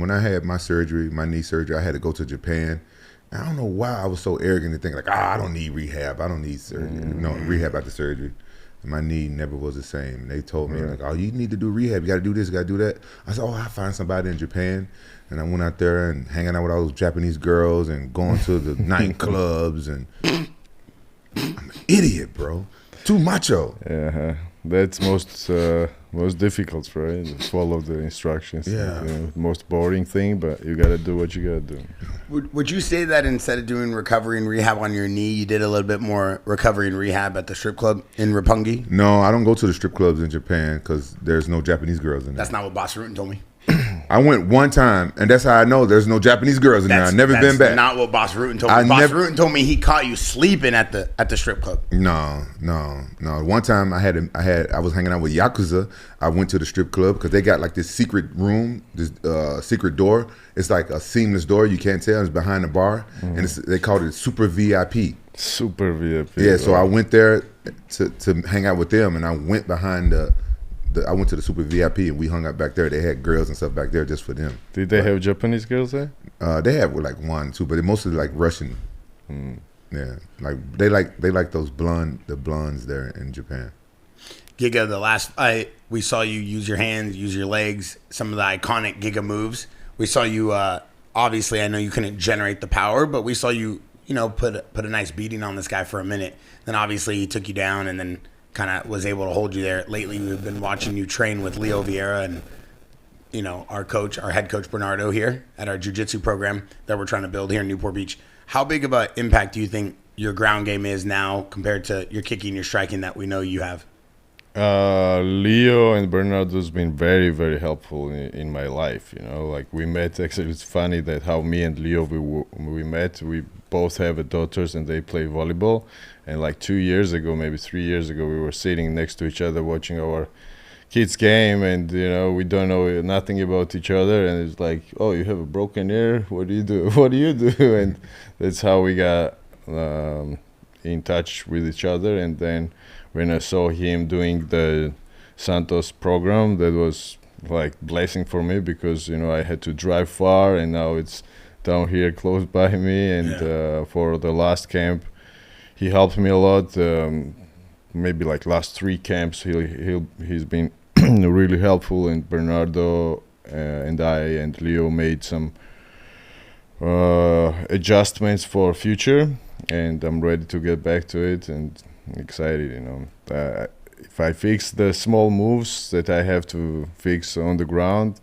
When I had my surgery, my knee surgery, I had to go to Japan. I don't know why I was so arrogant to think like, I don't need rehab. I don't need surgery. No, rehab after surgery. And my knee never was the same. And they told me, like, oh, you need to do rehab. You got to do this, you got to do that. I said, oh, I'll find somebody in Japan. And I went out there and hanging out with all those Japanese girls and going to the nightclubs. And I'm an idiot, bro. Too macho. Yeah, that's most difficult, right? Follow the instructions. Yeah. Most boring thing, but you gotta do what you gotta do. Would you say that instead of doing recovery and rehab on your knee, you did a little bit more recovery and rehab at the strip club in Roppongi? No, I don't go to the strip clubs in Japan because there's no Japanese girls in there. That's not what Boss Rutan told me. I went one time, and that's how I know there's no Japanese girls in there. I've never been back. That's not what Boss Rutan told me. Boss Rutan told me he caught you sleeping at the strip club. No. One time I was hanging out with Yakuza. I went to the strip club because they got like this secret room, this secret door. It's like a seamless door. You can't tell. It's behind the bar, and they called it Super VIP. Super VIP. Yeah, so I went there to hang out with them, and I went behind I went to the Super VIP and we hung out back there. They had girls and stuff back there just for them. Did they have Japanese girls there? They have like one, two, but they're mostly like Russian. Yeah, like they like those blondes there in Japan. Giga, the last fight, we saw you use your hands, use your legs, some of the iconic Giga moves. We saw you, obviously, I know you couldn't generate the power, but we saw you, put a nice beating on this guy for a minute. Then obviously he took you down and then kind of was able to hold you there. Lately, we've been watching you train with Leo Vieira and, our head coach Bernardo here at our jiu-jitsu program that we're trying to build here in Newport Beach. How big of an impact do you think your ground game is now compared to your kicking, your striking that we know you have? Leo and Bernardo's been very, very helpful in my life. Like we met. Actually, it's funny that how me and Leo we met. We both have daughters and they play volleyball. And like 2 years ago, maybe 3 years ago, we were sitting next to each other watching our kids' game, and we don't know nothing about each other. And it's like, oh, you have a broken ear. What do you do? What do you do? And that's how we got in touch with each other. And then when I saw him doing the Santos program, that was like blessing for me because I had to drive far, and now it's down here close by me. And for the last camp, he helped me a lot. Maybe like last 3 camps, he's been really helpful. And Bernardo and I and Leo made some adjustments for future, and I'm ready to get back to it and excited. If I fix the small moves that I have to fix on the ground,